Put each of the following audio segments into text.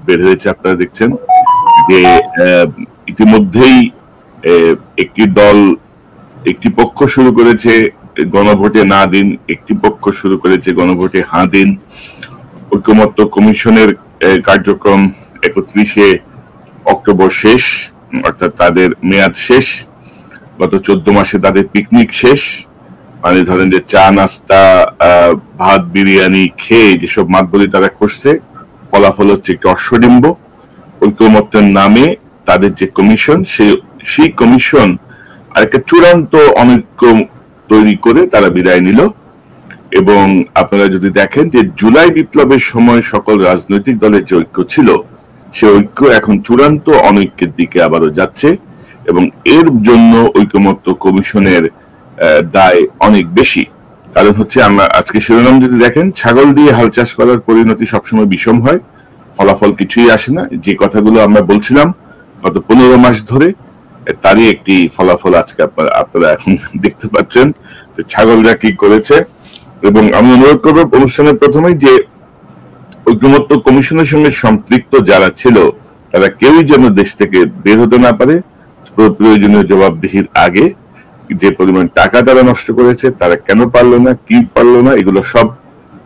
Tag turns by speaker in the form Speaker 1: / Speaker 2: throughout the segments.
Speaker 1: বের হয়েছে, আপনারা দেখছেন যে ইতিমধ্যেই একটি দল, একটি পক্ষ শুরু করেছে গণভোটে না দিন, একটি পক্ষ শুরু করেছে গণভোটে হ্যাঁ দিন। ঐকমত্য কমিশনের কার্যক্রম 31শে অক্টোবর শেষ, অর্থাৎ তাদের মেয়াদ শেষ। গত 14 মাসে তাদের পিকনিক শেষ। মানে ধরেন যে চা নাস্তা ভাত বিরিয়ানি খেয়ে যেসব মাতবলি তারা করছে, ফলাফল হচ্ছে একটি অশ্বডিম্ব। ঐকমত্যের নামে তাদের যে কমিশন, সেই কমিশন আর একটা চূড়ান্ত অনৈক্য তৈরি করে তারা বিদায় নিল। এবং আপনারা যদি দেখেন যে জুলাই বিপ্লবের সময় সকল রাজনৈতিক দলের যে ঐক্য ছিল, সে ঐক্য এখন চূড়ান্ত অনৈক্যের দিকে আবারও যাচ্ছে। এবং এর জন্য ঐকমত্য কমিশনের দায় অনেক বেশি। কারণ হচ্ছে, আমরা আজকে শিরোনাম যদি দেখেন, ছাগল দিয়ে হাল চাষ করার পরিণতি সবসময় বিষম হয়, ফলাফল কিছুই আসে না। যে কথাগুলো আমরা বলছিলাম গত 15 মাস ধরে, তারই একটি ফলাফল আজকে আপনারা এখন দেখতে পাচ্ছেন যে ছাগলরা কি করেছে। এবং আমি অনুরোধ করবো অনুষ্ঠানের প্রথমেই যে ঐকমত্য কমিশনের সঙ্গে সম্পৃক্ত যারা ছিল তারা কেউই যেন দেশ থেকে বের হতে না পারে। প্রয়োজনীয় জবাবদিহির আগে যে পরিমাণ টাকা তারা নষ্ট করেছে, তারা কেন পারলো না, কি পারলো না, এগুলো সব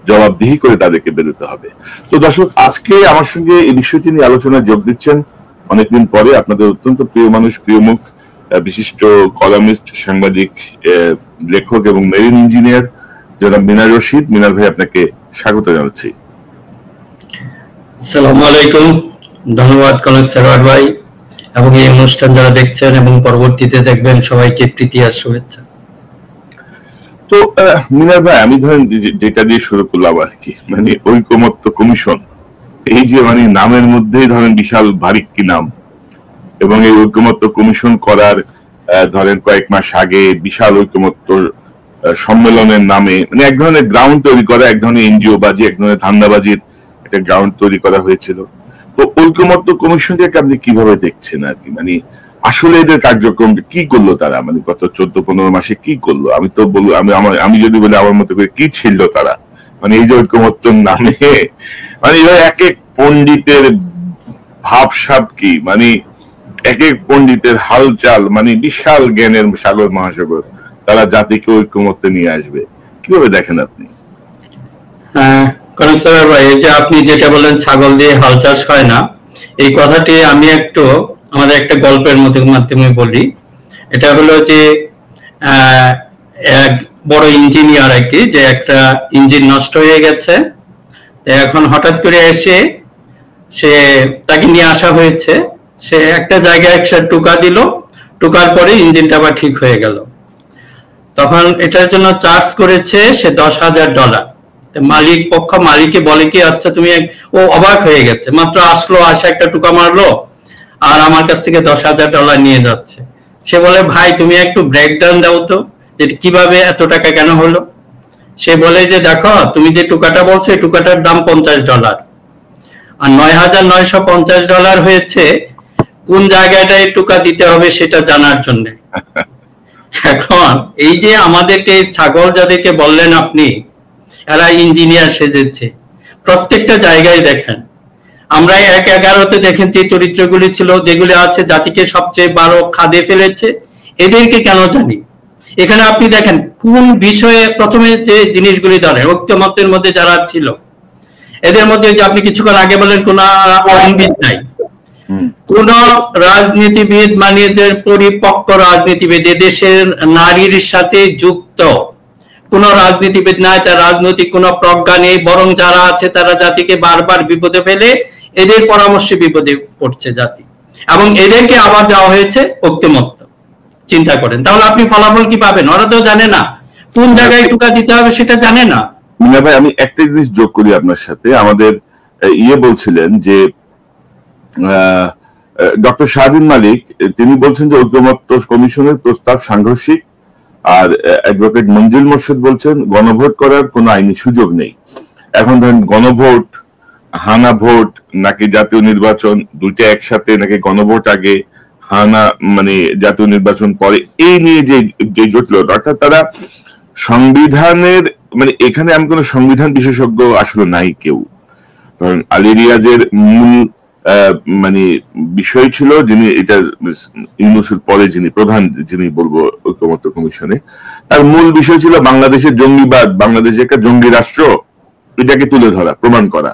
Speaker 1: জবাবদিহি করে তাদেরকে বেরোতে হবে। তো দর্শক, আজকে আমার সঙ্গে এই বিষয়টি নিয়ে আলোচনায় যোগ দিচ্ছেন অনেকদিন পরে আপনাদের অত্যন্ত প্রিয় মানুষ, প্রিয় মুখ, বিশিষ্ট কলামিস্ট, সাংবাদিক, লেখক এবং মেরিন ইঞ্জিনিয়ার জনাব মিনার রশিদ। মিনার ভাই, আপনাকে স্বাগত জানাচ্ছি।
Speaker 2: আসসালামু আলাইকুম, ধন্যবাদ কনক সারোয়ার ভাই, এবং এই অনুষ্ঠান যারা দেখছেন এবং পরবর্তীতে দেখবেন সবাইকে প্রীতি আর শুভেচ্ছা।
Speaker 1: তো মিনার ভাই, আমি ধরেন যেটা দিয়ে শুরু করলাম আর কি, মানে ঐকমত্য কমিশন, এই যে মানে নামের মধ্যেই ধরেন বিশাল ভারী কি নাম। এবং এই ঐকমত্য কমিশন করার ধরেন কয়েক মাস আগে বিশাল ঐকমত্য সম্মেলনের নামে মানে এক ধরনের গ্রাউন্ড তৈরি করা, এক ধরনের এনজিও বাজি, এক ধরনের ধান্দাবাজির একটা গ্রাউন্ড তৈরি করা হয়েছিল। তো ঐকমত্য কমিশনটাকে আপনি কিভাবে দেখছেন আর কি? মানে আসলে এদের কার্যক্রম কি করলো তারা, মানে গত 14-15 মাসে কি করলো? আমি তো বলবো, আমি যদি বলি আমার মতো করে কি ছিল তারা, মানে এই যে ঐকমত্যর নামে মানে এবার এক এক পণ্ডিতের ভাবসাব কি, মানে এক এক পণ্ডিতের হালচাল, মানে বিশাল জ্ঞানের সাগর মহাসাগর, তারা জাতিকে ঐকমত্যে নিয়ে আসবে, কিভাবে দেখেন আপনি?
Speaker 2: কনক সারোয়ার ভাই, এই যে আপনি যেটা বলেন ছাগল দিয়ে হাল চাষ হয় না, এই কথাটি আমি একটু আমাদের একটা গল্পের মাধ্যমে বলি। এটা হলো যে এক বড় ইঞ্জিনিয়ার আর কি, যে একটা ইঞ্জিন নষ্ট হয়ে গেছে, এখন হঠাৎ করে এসে তাকে নিয়ে আসা হয়েছে। সে একটা জায়গায় একটা টোকা দিল, টোকার পরে ইঞ্জিনটা আবার ঠিক হয়ে গেল। তখন এটার জন্য চার্জ করেছে সে $10,000। মালিককে বলে কি, আচ্ছা তুমি, ও অবাক হয়ে গেছে, মাত্র আসলো, আসে একটা টোকা মারলো আর আমার কাছ থেকে $10,000 নিয়ে যাচ্ছে। সে বলে, ভাই তুমি একটু ব্রেকডাউন দাও তো, যে কিভাবে এত টাকা কেন হলো। সে বলে যে দেখো, তুমি যে টোকাটা বলছো এই টোকাটার দাম $50, আর $9,950 হয়েছে কোন জায়গাটায় টোকা দিতে হবে সেটা জানার জন্য। এখন এই যে আমাদেরকে ছাগল যাদেরকে বললেন আপনি, এরা ইঞ্জিনিয়ার সেজেছে প্রত্যেকটা জায়গায়। দেখেন, আমরা 1-11-তে দেখেন যে চরিত্রগুলি ছিল, যেগুলি আছে জাতিকে সবচেয়ে বড় খাদে ফেলেছে, এদেরকে কেন জানি। এখানে আপনি দেখেন কোন বিষয়ে প্রথমে যে জিনিসগুলি ধরেন, ঐকমত্যের মধ্যে যারা ছিল এদের মধ্যে, যে আপনি কিছুক্ষণ আগে বলেন কোন আইনবিদ নাই, কোন রাজনীতিবিদ, মানে পরিপক্ক রাজনীতিবিদ, দেশের নারীর সাথে যুক্ত কোন রাজনীতিবিদ নাই, তার রাজনৈতিক কোন প্রজ্ঞা নেই, বরং যারা আছে তারা জাতিকে বারবার বিপদে ফেলে, এদের পরামর্শে বিপদে পড়ছে জাতি, এবং এদেরকে আবার দেওয়া হয়েছে ঐকমত্য। চিন্তা করেন তাহলে আপনি ফলাফল কি পাবেন? ওরা তো জানে না কোন জায়গায় টোকা দিতে হবে, সেটা জানে না।
Speaker 1: মিনা ভাই, আমি একটা জিনিস যোগ করি আপনার সাথে। আমাদের বলছিলেন যে ডক্টর শাহদিন মালিক, তিনি বলছেন যে ঐকমত্য কমিশনের প্রস্তাব সাংঘর্ষিক, আর অ্যাডভোকেট মঞ্জুল মোর্শেদ বলছেন গণভোট করার কোনো আইনি সুযোগ নেই। এখন ধরেন গণভোট, হানা ভোট নাকি জাতীয় নির্বাচন, দুইটা একসাথে, নাকি গণভোট আগে হানা মানে জাতীয় নির্বাচন পরে, এই নিয়ে যে জটিলতা, অর্থাৎ তারা সংবিধানের, মানে এখানে আমি কোন সংবিধান বিশেষজ্ঞ আসলে নাই কেউ। কারণ আলী রিয়াজের মূল মানে বিষয় ছিল, যিনি এটা ইউনূসের পরে যিনি প্রধান, যিনি বলবো ঐকমত্য কমিশনে, তার মূল বিষয় ছিল বাংলাদেশের জঙ্গিবাদ, বাংলাদেশ একটা জঙ্গি রাষ্ট্র, এটাকে তুলে ধরা, প্রমাণ করা।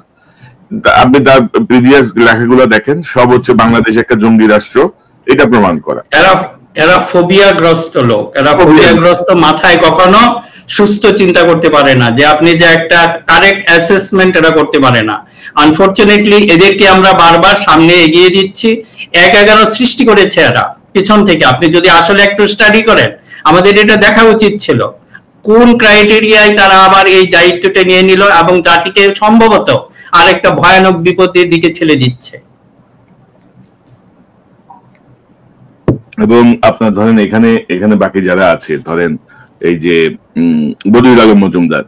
Speaker 1: আপনি তার প্রিভিয়াস লেখাগুলো দেখেন, সব হচ্ছে বাংলাদেশ একটা জঙ্গি রাষ্ট্র, এটা প্রমাণ করা।
Speaker 2: এরা ফোবিয়াগ্রস্ত লোক, এরা ফোবিয়াগ্রস্ত, মাথায় কখনো সুস্থ চিন্তা করতে পারে না, যে আপনি যে একটা কারেক্ট অ্যাসেসমেন্ট এরা করতে পারে না। আনফরচুনেটলি এদেরকে আমরা বারবার সামনে এগিয়ে দিচ্ছি, ১-১১ সৃষ্টি করেছে এরা পিছন থেকে। আপনি যদি আসলে একটু স্টাডি করেন, আমাদের এটা দেখা উচিত ছিল কোন ক্রাইটেরিয়ায় তারা আবার এই দায়িত্বটা নিয়ে নিল এবং জাতিকে সম্ভবত আরেকটা ভয়ানক বিপদের দিকে ঠেলে দিচ্ছে।
Speaker 1: এবং আপনার ধরেন এখানে বাকি যারা আছে, ধরেন এই যে বদিউল আলম মজুমদার,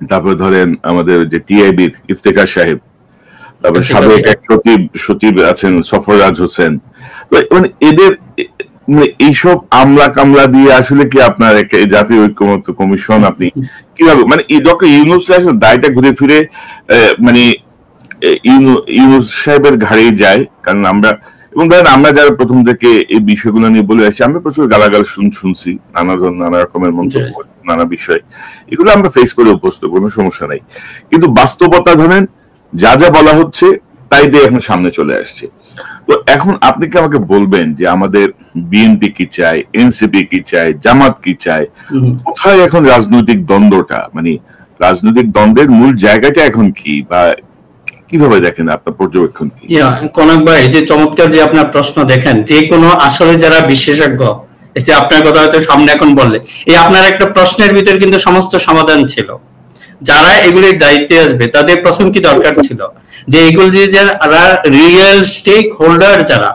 Speaker 1: তারপরে ধরেন আমাদের যে টিআইবির ইফতেখার সাহেব, তারপর সাবেক এক সচিব আছেন সফররাজ হোসেন, মানে এদের মানে এইসব আমলা কামলা দিয়ে আসলে কি আপনার জাতীয় ঐক্যমত্য কমিশন আপনি কিভাবে, মানে ডক্টর ইউনূস দায়টা ঘুরে ফিরে মানে ইউনূস সাহেবের ঘাড়েই যায়। কারণ আমরা, এবং ধরেন আমরা যারা প্রথম থেকে এই বিষয়গুলো নিয়ে বলে আসছি, আমরা প্রচুর গালাগাল শুনছি, নানা রকমের মন্তব্য, নানা বিষয়, এগুলো আমরা ফেস করে অভ্যস্ত, কোনো সমস্যা নাই। কিন্তু বাস্তবতা ধরেন যা যা বলা হচ্ছে তাই দিয়ে এখন সামনে চলে আসছে। তো এখন আপনি কি আমাকে বলবেন যে আমাদের বিএনপি কি চায়, এনসিপি কি চায়, জামাত কি চায়, কোথায় এখন রাজনৈতিক দ্বন্দ্বটা, মানে রাজনৈতিক দ্বন্দ্বের মূল জায়গাটা এখন কি, বা কিভাবে দেখেন আপনার পর্যবেক্ষণ কি?
Speaker 2: কনক ভাই, যে চমৎকার যে আপনার প্রশ্ন, দেখেন যে কোনো আসলে যারা বিশেষজ্ঞ, এই যে আপনার কথা হয়তো সামনে এখন বললে, এই আপনার একটা প্রশ্নের ভিতর কিন্তু সমস্ত সমাধান ছিল। যারা এগুলির দায়িত্বে আসবে তাদের প্রথম কি দরকার ছিল, যে এগুলি যে যারা রিয়েল স্টেক হোল্ডার, যারা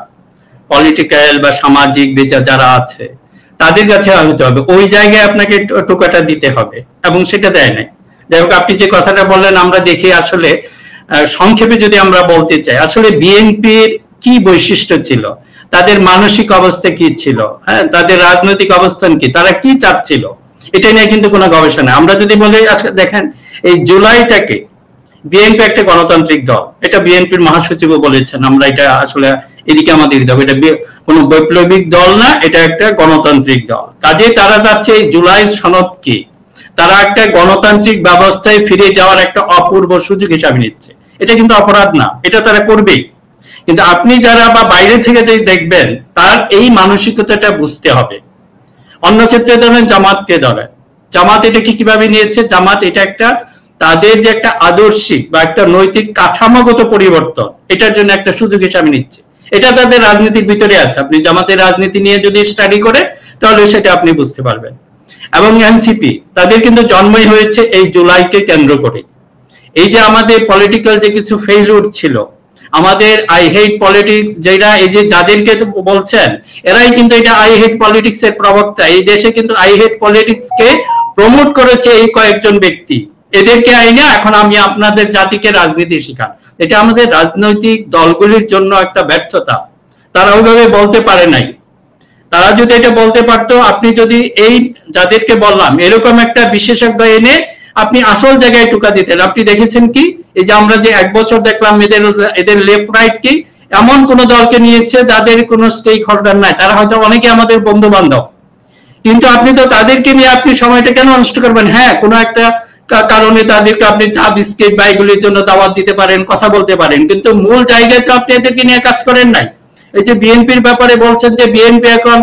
Speaker 2: পলিটিক্যাল বা সামাজিক যারা আছে, তাদের কাছে হতে হবে, ওই জায়গায় আপনাকে টোকাটা দিতে হবে, এবং সেটা দেয় নাই। যাই হোক, আপনি যে কথাটা বললেন, আমরা দেখি আসলে সংক্ষেপে যদি আমরা বলতে চাই, আসলে বিএনপির কি বৈশিষ্ট্য ছিল, তাদের মানসিক অবস্থা কি ছিল, হ্যাঁ, তাদের রাজনৈতিক অবস্থান কি, তারা কি চাচ্ছিল, এটা নিয়ে কিন্তু কোনো গবেষণা। আমরা যদি বলি, আজকে দেখেন এই জুলাইটাকে, বিএনপি একটা গণতান্ত্রিক দল, এটা বিএনপির মহাসচিবও বলেছেন, আমরা এটা আসলে এদিকে আমাদের দিতে হবে, এটা কোনো বৈপ্লবিক দল না, এটা একটা গণতান্ত্রিক দল। কাজে তারা চাচ্ছে এই জুলাই সনদ কি, তারা একটা গণতান্ত্রিক ব্যবস্থায় ফিরে যাওয়ার একটা অপূর্ব সুযোগ হিসাবে নিচ্ছে। এটা কিন্তু অপরাধ না, এটা তারা করবেই। কিন্তু আপনি যারা বা বাইরে থেকে যে দেখবেন, তার এই মানসিকতাটা বুঝতে হবে। অন্য ক্ষেত্রে ধরেন জামাতকে ধরেন, জামাত এটাকে কিভাবে নিয়েছে, জামাত এটা একটা তাদের যে একটা আদর্শিক বা একটা নৈতিক কাঠামোগত পরিবর্তন, এটার জন্য একটা সুযোগ হিসাবে নিচ্ছে। এটা তাদের রাজনীতির ভিতরে আছে। আপনি জামাতের রাজনীতি নিয়ে যদি স্টাডি করে, তাহলে সেটা আপনি বুঝতে পারবেন। এবং এনসিপি, তাদের কিন্তু জন্মই হয়েছে এই জুলাইকে কেন্দ্র করে। এই যে আমাদের পলিটিক্যাল যে কিছু ফেইলিউর ছিল, আমাদের আই হেট পলিটিক্স, যেটা এই যে যাদেরকে বলছেন, এরাই কিন্তু এটা আই হেট পলিটিক্স এর প্রবক্তা। এই দেশে কিন্তু I hate politics K promote করেছে এই কয়েকজন ব্যক্তি। এদেরকে আইনা এখন আমি আপনাদের জাতিকে রাজনীতি শিখান, এটা আমাদের রাজনৈতিক দলগুলির জন্য একটা ব্যর্থতা। তারা ওইভাবে বলতে পারে নাই। তারা যদি এটা বলতে পারতো, আপনি যদি এই যাদেরকে বললাম এরকম একটা বিশেষজ্ঞ এনে আপনি আসল জায়গায় টুকা দিতেন। আপনি দেখেছেন কি, এই যে আমরা যে 1 বছর দেখলাম, এদের লেফট রাইট কি এমন কোন দলকে নিয়েছে যাদের কোনো স্টেক হোল্ডার নাই, তারা হয়তো অনেকে আমাদের বন্ধু বান্ধব, কিন্তু আপনি তো তাদেরকে নিয়ে আপনি সময়টা কেন নষ্ট করবেন? হ্যাঁ, কোনো একটা কারণে তাদেরকে আপনি চা বিস্কিট বা এগুলির জন্য দাওয়াত দিতে পারেন, কথা বলতে পারেন, কিন্তু মূল জায়গায় তো আপনি এদেরকে নিয়ে কাজ করেন নাই। এই যে বিএনপির ব্যাপারে বলছেন যে বিএনপি এখন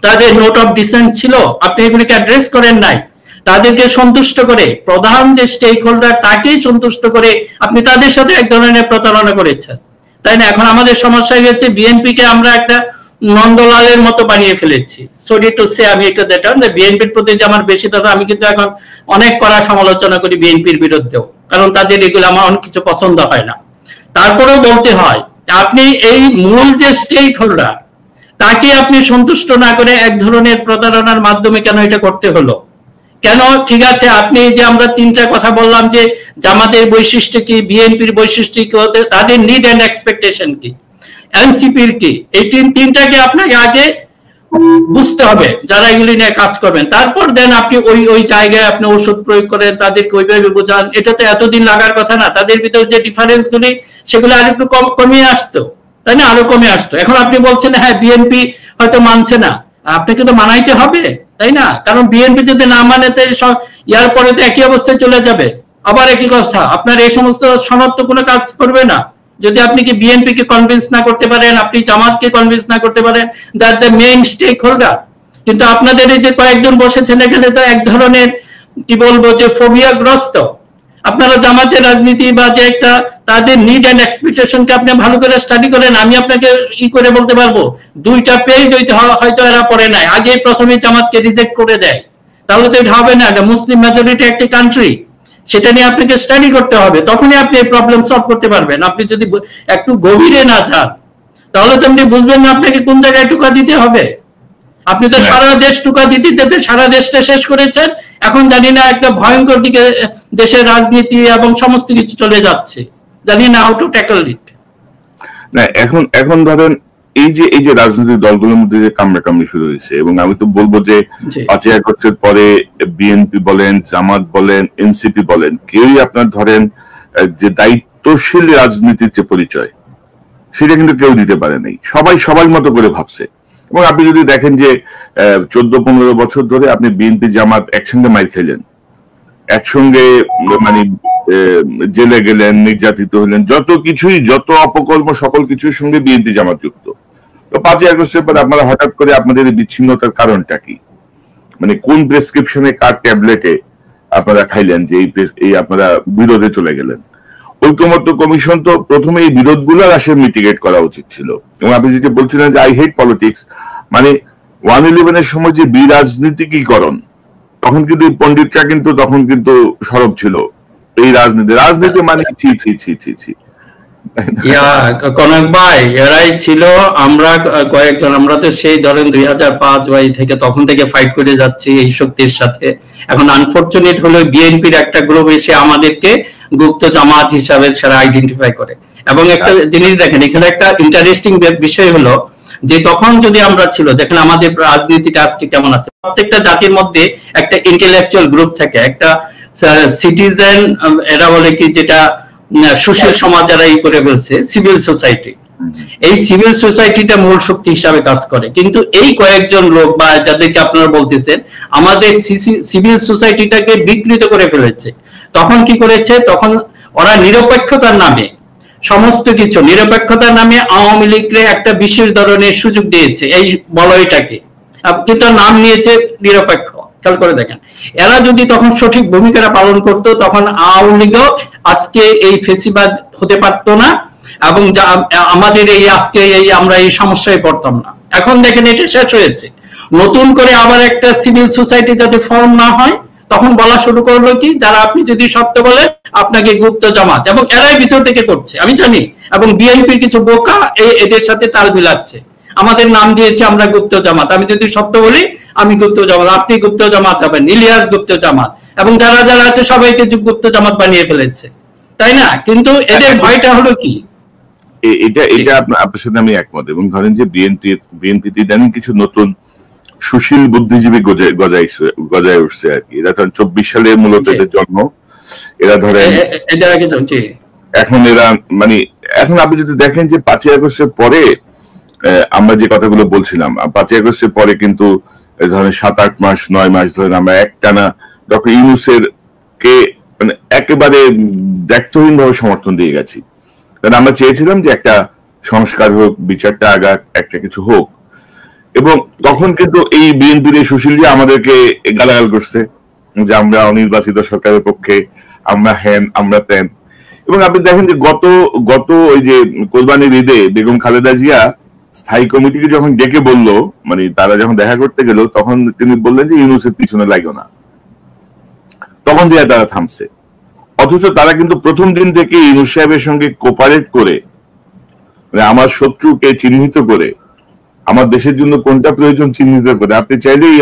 Speaker 2: তাদের নোট অফ ডিসেন্ট ছিল, আপনি এগুলিকে অ্যাড্রেস করেন নাই। তাদেরকে সন্তুষ্ট করে, প্রধান যে স্টেক হোল্ডার তাকেই সন্তুষ্ট করে আপনি তাদের সাথে এক ধরনের প্রতারণা করেছেন, তাই না? এখন আমাদের সমস্যা হয়ে গেছে, বিএনপি কে আমরা একটা নন্দলালের মতো বানিয়ে ফেলেছি। সরি টু সে, আমি এটা দেখলাম যে বিএনপির প্রতি যে আমার বেশি দাদা, আমি কিন্তু এখন অনেক কড়া সমালোচনা করি বিএনপির বিরুদ্ধেও, কারণ তাদের এগুলো আমার অনেক কিছু পছন্দ হয় না। তারপরেও বলতে হয়, আপনি এই মূল যে স্টেক হোল্ডার তাকে আপনি সন্তুষ্ট না করে এক ধরনের প্রতারণার মাধ্যমে কেন এটা করতে হলো? কেন? ঠিক আছে, আপনি যে আমরা 3টা কথা বললাম, যে জামাতের বৈশিষ্ট্য কি, বিএনপির বৈশিষ্ট্য কি, তাদের নিড এন্ড এক্সপেকটেশন কি, এনসিপির কি, এই 3টাকে আপনাকে আগে বুঝতে হবে যারা এগুলি নিয়ে কাজ করবেন। তারপর দেন আপনি ওই ওই জায়গায় আপনি ওষুধ প্রয়োগ করেন, তাদেরকে ওইভাবে বোঝান। এটা তো এতদিন লাগার কথা না। তাদের ভিতরে যে ডিফারেন্স গুলি সেগুলো আর একটু কমিয়ে আসতো, তাই না? আরো কমে আসতো। এখন আপনি বলছেন হ্যাঁ বিএনপি হয়তো মানছে না, আপনাকে তো মানাইতে হবে, তাই না? কারণ বিএনপি যদি না মানে ইয়ার পরে তো একই অবস্থায় চলে যাবে। আবার একই কথা, আপনার এই সমস্ত সনদ তো কোনো কাজ করবে না যদি আপনি কি বিএনপি কে কনভিন্স না করতে পারেন, আপনি জামাতকে কনভিন্স না করতে পারেন, that the main stakeholder. কিন্তু আপনাদের এই যে কয়েকজন বসেছেন এখানে তো এক ধরনের কি বলবো যে ফোবিয়াগ্রস্ত। আপনারা জামাতের রাজনীতি বা যে একটা তাদের নিড এন্ড এক্সপেকটেশনকে আপনি ভালো করে স্টাডি করেন। আমি আপনাকে করে বলতে পারবো 2টা পেজ হয়তো এরা পড়ে নাই, আগে প্রথমে জামাতকে রিজেক্ট করে দেয়। তাহলে তো এটা হবে না, এটা মুসলিম মেজরিটি একটি কান্ট্রি, সেটা নিয়ে আপনাকে স্টাডি করতে হবে, তখনই আপনি এই প্রবলেম সলভ করতে পারবেন। আপনি যদি একটু গভীরে না যান তাহলে তো আপনি বুঝবেন না আপনাকে কোন জায়গায় টুকা দিতে হবে। আপনি তো সারা দেশ টুকা দিতে দিতে সারা দেশটা শেষ করেছেন। এখন জানি না একটা ভয়ঙ্কর দিকে দেশের রাজনীতি এবং সমস্ত কিছু চলে যাচ্ছে, জানি না হাউ টু ট্যাকল ইট।
Speaker 1: না এখন ধরেন এই যে রাজনৈতিক দলগুলোর মধ্যে যে কামড়াকামড়ি শুরু হয়েছে, এবং আমি তো বলবো যে 5ই আগস্টের পরে বিএনপি বলেন, জামাত বলেন, এনসিপি বলেন, কেউই আপনার ধরেন যে দায়িত্বশীল রাজনীতির যে পরিচয় সেটা কিন্তু কেউ দিতে পারে নাই। সবাই সবার মতো করে ভাবছে। এবং আপনি যদি দেখেন যে 14-15 বছর ধরে আপনি বিএনপি জামাত একসঙ্গে মাইর খেলেন, একসঙ্গে মানে জেলে গেলেন, নির্যাতিত হলেন, যত অপকর্ম সকল কিছুর সঙ্গে বিএনপি জামাত যুক্ত। তো 5ই আগস্টের পর আপনারা হঠাৎ করে আপনাদের বিচ্ছিন্নতার কারণটা কি? মানে কোন প্রেসক্রিপশনে কার ট্যাবলেটে আপনারা খাইলেন যে এই আপনারা বিরোধে চলে গেলেন? ঐক্যমত্য কমিশন তো প্রথমে এই বিরোধগুলো আসলে মিটিগেট করা উচিত ছিল। এবং আপনি যেটা বলছিলেন যে আই হেট পলিটিক্স, মানে 111-এর সময় যে বিরাজনীতিকীকরণ, তখন কিন্তু পণ্ডিতরা কিন্তু তখন কিন্তু সরব ছিল। এই রাজনীতি মানে ছি ছি ছি ছি ছি।
Speaker 2: কনক ভাই, এরাই ছিল। আমরা কয়েকজন, আমরা তো সেই ধরেন 2005 থেকে তখন থেকে ফাইট করে যাচ্ছি এই শক্তির সাথে। এখন আনফরচুনেট হলো বিএনপির একটা গ্রুপ এসে আমাদেরকে গুপ্ত জামাত হিসাবে সেরা আইডেন্টিফাই করে। এবং একটা জিনিস দেখেন, এখানে একটা ইন্টারেস্টিং বিষয় হলো যে তখন যদি আমরা ছিল, দেখেন আমাদের রাজনীতিটা আজকে কেমন আছে। প্রত্যেকটা জাতির মধ্যে একটা ইন্টেলেকচুয়াল গ্রুপ থাকে, একটা সিটিজেন, এরা বলে কি যেটা সুশীল সমাজ এরা করে বলছে সিভিল সোসাইটি। এই সিভিল সোসাইটিটা মূল শক্তি হিসাবে কাজ করে। কিন্তু এই কয়েকজন লোক বা যাদেরকে আপনারা বলতেছেন আমাদের সিভিল সোসাইটিটাকে বিকৃত করে ফেলেছে। তখন কি করেছে? তখন ওরা নিরপেক্ষতার নামে সমস্ত কিছু, নিরপেক্ষতার নামে আওয়ামী লীগকে একটা বিশেষ ধরনের সুযোগ দিয়েছে এই বলয়টাকে, কিন্তু নাম নিয়েছে নিরপেক্ষ। খেয়াল করে দেখেন, এরা যদি তখন সঠিক ভূমিকাটা পালন করতো তখন আওয়ামী লীগও আজকে এই ফেসিবাদ হতে পারতো না, এবং আমাদের এই আজকে এই আমরা এই সমস্যায় পড়তাম না। এখন দেখেন এটা শেষ হয়েছে। নতুন করে আবার একটা সিভিল সোসাইটি যাতে ফর্ম না হয়, তখন বলা শুরু করলো কি, যারা আপনি যদি সত্য বলেন আপনাকে গুপ্ত জামাত, এবং এরাই ভিতর থেকে করছে আমি জানি। এবং বিএনপির কিছু বোকা এদের সাথে তাল মিলাচ্ছে, আমাদের নাম দিয়েছে আমরা গুপ্ত জামাত। আমি যদি সত্য বলি আমি গুপ্ত জামাত, আপনি গুপ্ত জামাত হবেন, ইলিয়াস গুপ্ত জামাত, এবং যারা যারা আছে সবাইকে গুপ্ত জামাত বানিয়ে ফেলেছে, তাই না? কিন্তু এদের ভয়টা হলো কি?
Speaker 1: এটা আপনার সাথে আমি একমত। এবং ধরেন যে বিএনপিতে জানেন কিছু নতুন সুশীল বুদ্ধিজীবী গজায় উঠছে আর কি। এরা ধরেন 24 সালে মূলত এদের জন্ম। এরা ধরেন এখন এরা মানে এখন আপনি যদি দেখেন যে 5ই আগস্টের পরে আমরা যে কথাগুলো বলছিলাম, 5ই আগস্টের পরে কিন্তু ধরেন 7-8 মাস 9 মাস ধরে আমরা একটানা ডক্টর ইউনূসের কে মানে একেবারে দায়িত্বহীন ভাবে সমর্থন দিয়ে গেছি। কারণ আমরা চেয়েছিলাম যে একটা সংস্কার হোক, বিচারটা আগাক, একটা কিছু হোক। এবং তখন কিন্তু এই বিএনপির এই সুশীলরা আমাদেরকে গালাগাল করছে যে আমরা অনির্বাচিত সরকারের পক্ষে, আমরা হ্যান আমরা তেন। এবং আপনি দেখেন যে গত ওই যে কোরবানির ঈদে বেগম খালেদা জিয়া স্থায়ী কমিটিকে যখন ডেকে বললো, মানে তারা যখন দেখা করতে গেল, তখন তিনি বললেন যে ইউনূসের পিছনে লাগো না। তখন যে তারা থামছে। অথচ তারা কিন্তু প্রথম দিন থেকে ইউনূস সাহেবের সঙ্গে কোপারেট করে, মানে আমার শত্রুকে চিহ্নিত করে, আমার দেশের জন্য কোনটা প্রয়োজন চিহ্নিত করে, আপনি চাইলে এই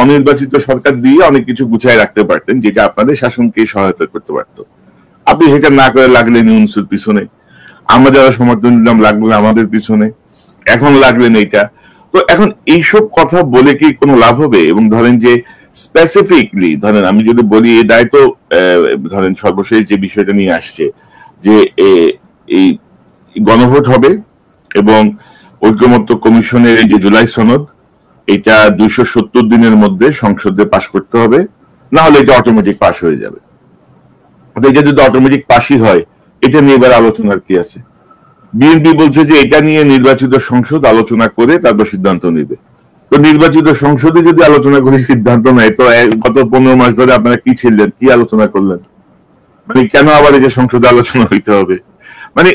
Speaker 1: অনির্বাচিত সরকার দিয়ে অনেক কিছু গুছায় রাখতে পারতেন, যেটা আপনাদের শাসনকে সহায়তা করতে পারত। আপনি সেটা না করে লাগলেন ইউনূসের পিছনে। আমরা যারা সমর্থন দিলাম লাগলেন আমাদের পিছনে। এখন লাগলেন এইটা। তো এখন এইসব কথা বলে কি কোনো লাভ হবে? এবং ধরেন যে স্পেসিফিকলি ধরেন আমি যদি বলি এই দায়িত্ব ধরেন সর্বশেষ যে বিষয়টা নিয়ে আসছে যে এই গণভোট হবে এবং ঐক্যমত্য কমিশনের এই যে জুলাই সনদ এটা 270 দিনের মধ্যে সংসদে পাশ করতে হবে, না হলে এটা অটোমেটিক পাশ হয়ে যাবে। এটা যদি অটোমেটিক পাশই হয় এটা নিয়ে এবার আলোচনার কি আছে? বিএনপি বলছে যে এটা নিয়ে নির্বাচিত সংসদ আলোচনা করে তারপর সিদ্ধান্ত নেবে। তো নির্বাচিত সংসদে যদি আলোচনা করে সিদ্ধান্ত নেয় তো গত 15 মাস ধরে আপনারা কি ছিলেন, কি আলোচনা করলেন? মানে কেন আবার এই যে সংসদে আলোচনা হইতে হবে? মানে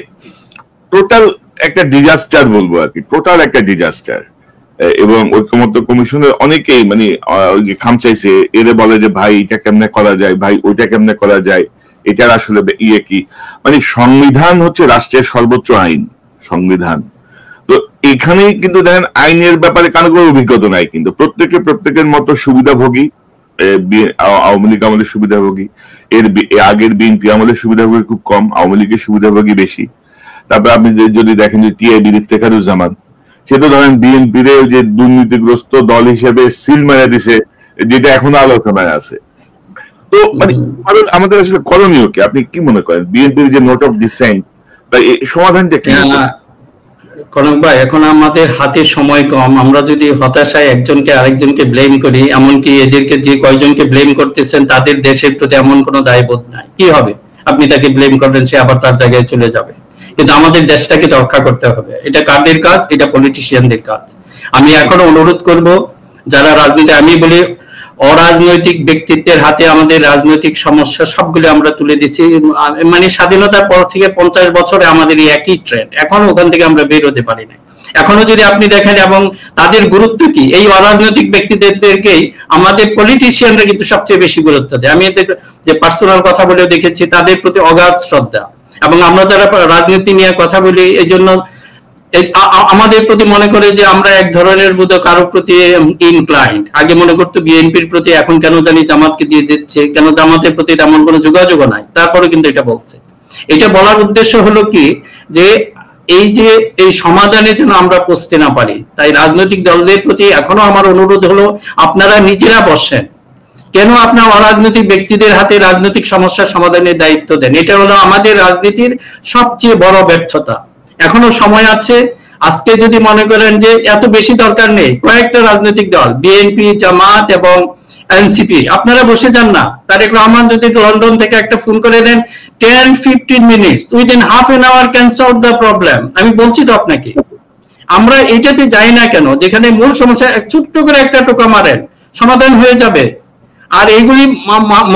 Speaker 1: টোটাল একটা ডিজাস্টার বলবো আর কি, টোটাল একটা ডিজাস্টার। এবং ঐক্যমত্য কমিশনের অনেকেই মানে খামচাইছে, এরে বলে যে ভাই এটা কেমনে করা যায়, ভাই ওইটা কেমনে করা যায়, এটার আসলে ইয়ে কি। মানে সংবিধান হচ্ছে রাষ্ট্রের সর্বোচ্চ আইন, সংবিধান। তো এখানেই কিন্তু দেখেন আইনের ব্যাপারে কারো কোনো অভিজ্ঞতা নাই, কিন্তু প্রত্যেকের মতো সুবিধাভোগী। আওয়ামী লীগ আমাদের সুবিধাভোগী, এর আগের বিএনপি আমাদের সুবিধাভোগী খুব কম, আওয়ামী লীগের সুবিধাভোগী বেশি। তারপর আপনি যদি দেখেন যে টিআইবি ইফতেখারুজ্জামান, সে তো ধরেন বিএনপির যে দুর্নীতিগ্রস্ত দল হিসেবে সিল মেরে দিছে, যেটা এখনো আলোচনায় আছে। তো মানে আমাদের আসলে করণীয় কি? আপনি কি মনে করেন বিএনপির যে নোট অফ ডিসেন্ট বা সমাধানটা কি?
Speaker 2: কনক ভাই, এখন আমাদের হাতে সময় কম। আমরা যদি হতাশায় একজনকে আরেকজনকে ব্লেম করি, এমনকি এদেরকে যে কয়জনকে ব্লেম করতেছেন তাদের দেশের প্রতি এমন কোনো দায়বোধ নাই, কি হবে? আপনি তাকে ব্লেম করবেন, সে আবার তার জায়গায় চলে যাবে। কিন্তু আমাদের দেশটাকে রক্ষা করতে হবে। এটা কাদের কাজ? এটা পলিটিশিয়ানদের কাজ। আমি এখনো অনুরোধ করব যারা রাজনীতি, আমি বলি অরাজনৈতিক ব্যক্তিত্বের হাতে আমাদের রাজনৈতিক সমস্যা সবগুলো আমরা তুলে দিচ্ছি। মানে স্বাধীনতার পর থেকে 50 বছরে আমাদের এই একই ট্রেন্ড, এখনো ওখান থেকে আমরা বের হতে পারি না। এখনো যদি আপনি দেখেন, এবং তাদের গুরুত্ব কি, এই অরাজনৈতিক ব্যক্তিদেরকেই আমাদের পলিটিশিয়ানরা কিন্তু সবচেয়ে বেশি গুরুত্ব দেয়। আমি এদের যে পার্সোনাল কথা বলেও দেখেছি, তাদের প্রতি অগাধ শ্রদ্ধা। এবং আমরা যারা রাজনীতি নিয়ে কথা বলি, এই জন্য আমাদের প্রতি মনে করে যে আমরা এক ধরনের বোধ কারো প্রতি ইনক্লাইন্ড। আগে মনে করতো বিএনপির প্রতি, এখন কেন জানি জামাতকে দিয়ে দিচ্ছে, কেন জামাতের প্রতি তেমন কোনো যোগাযোগ নাই, তারপরে কিন্তু এটা বলছে। এটা বলার উদ্দেশ্য হলো কি, যে এই সমাধানে যেন আমরা পৌঁছতে না পারি। তাই রাজনৈতিক দলদের প্রতি এখনো আমার অনুরোধ হলো, আপনারা নিজেরা বসেন, কেন আপনার অরাজনৈতিক ব্যক্তিদের হাতে রাজনৈতিক সমস্যার সমাধানের দায়িত্ব দেন? এটা হলো আমাদের রাজনীতির সবচেয়ে বড় ব্যর্থতা। এখনো সময় আছে। আজকে যদি মনে করেন যে এত বেশি দরকার নেই, কয়েকটা রাজনৈতিক দল, বিএনপি, জামাত এবং এনসিপি, আপনারা বসে যান না। তারেক রহমান যদি লন্ডন থেকে একটা ফোন করে দেন, 10-15 minutes, within half an hour can solve the problem. আমি বলছি তো আপনাকে, আমরা এটাতে যাই না কেন? যেখানে মূল সমস্যা, ছোট্ট করে একটা টোকা মারেন, সমাধান হয়ে যাবে। আর এইগুলি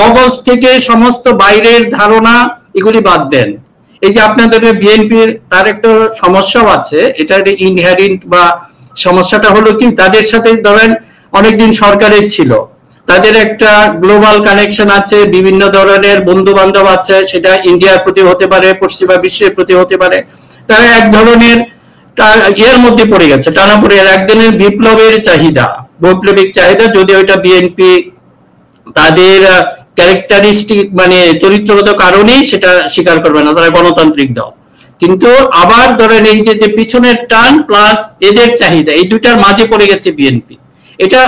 Speaker 2: মগজ থেকে সমস্ত বাইরের ধারণা এগুলি বাদ দেন। এই যে আপনাদের বিএনপির, তার একটা সমস্যাও আছে, এটা ইনহেরিন্ট বা সমস্যাটা হলো কি, তাদের সাথে ধরেন অনেকদিন সরকারের ছিল, তাদের একটা গ্লোবাল কানেকশন আছে, বিভিন্ন ধরনের বন্ধু বান্ধব আছে, সেটা ইন্ডিয়ার প্রতি হতে পারে, পশ্চিমা বিশ্বের প্রতি হতে পারে। তারা এক ধরনের এর মধ্যে পড়ে গেছে, টানা পড়ে একদিনের বিপ্লবের চাহিদা, বৈপ্লবিক চাহিদা। যদি ওইটা বিএনপি তাদের ক্যারেক্টারিস্টিক মানে চরিত্রগত কারণেই সেটা স্বীকার করবে না, তারা গণতান্ত্রিক দল। কিন্তু আবার ধরেন এই যে পিছনের টান প্লাস এদের চাহিদা, এই দুইটার মাঝে পড়ে গেছে বিএনপি। এটা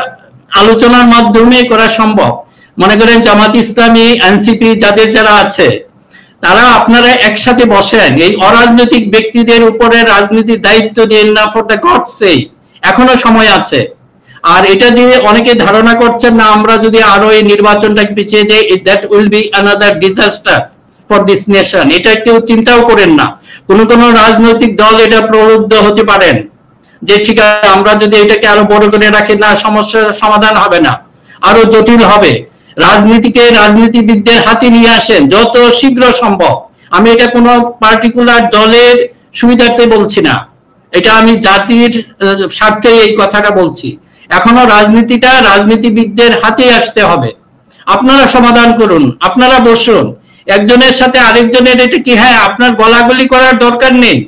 Speaker 2: আলোচনার মাধ্যমে করা সম্ভব। মনে করেন জামাত ইসলামী, এনসিপি, যারা আছে, তারা আপনারা একসাথে বসেন, এই অরাজনৈতিক ব্যক্তিদের উপরে রাজনীতির দায়িত্ব দিন না, ফর দ্য গড সেই, এখনো সময় আছে। আর এটা দিয়ে অনেকে ধারণা করছেন না, আমরা যদি আরো এই নির্বাচনটাকে পিছিয়ে দেই, that will be another disaster for this nation. এটা কেউ চিন্তাও করেন না। কোন রাজনৈতিক দল এটা প্রলুব্ধ হতে পারেন যে ঠিক আছে, আমরা যদি এটাকে আরো বড় করে রাখি, না, সমস্যার সমাধান হবে না, আরো জটিল হবে। রাজনীতিকে রাজনীতিবিদদের হাতে নিয়ে আসেন যত শীঘ্র সম্ভব। আমি এটা কোনো পার্টিকুলার দলের সুবিধার্থে বলছি না, এটা আমি জাতির স্বার্থে এই কথাটা বলছি। এখনো রাজনীতিটা রাজনীতিবিদদের হাতে আসতে হবে। আপনারা সমাধান করুন, আপনারা বসুন, একজনের সাথে আরেকজনের এটা কি, হ্যাঁ, আপনার গলাগলি করার দরকার নেই,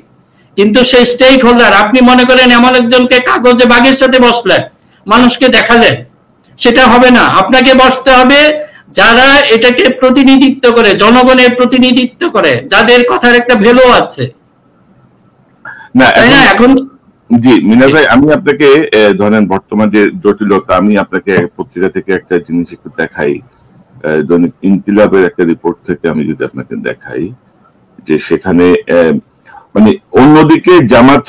Speaker 2: কিন্তু সেই স্টেক হোল্ডার, আপনি মনে করেন এমন একজনকে কাগজে বাঘের সাথে বসলেন, মানুষকে দেখালেন, সেটা হবে না। আপনাকে বসতে হবে যারা এটাকে প্রতিনিধিত্ব করে, জনগণের প্রতিনিধিত্ব করে, যাদের কথার একটা ভ্যালু আছে, তাই না? এখন
Speaker 1: জি মিনার ভাই, আমি আপনাকে ধরেন বর্তমান যে জটিলতা, আমি আপনাকে পত্রিকা থেকে একটা জিনিস একটু দেখাই। দৈনিক ইনকিলাবের একটা রিপোর্ট থেকে আমি যদি আপনাকে দেখাই, যে সেখানে মানে অন্যদিকে জামাত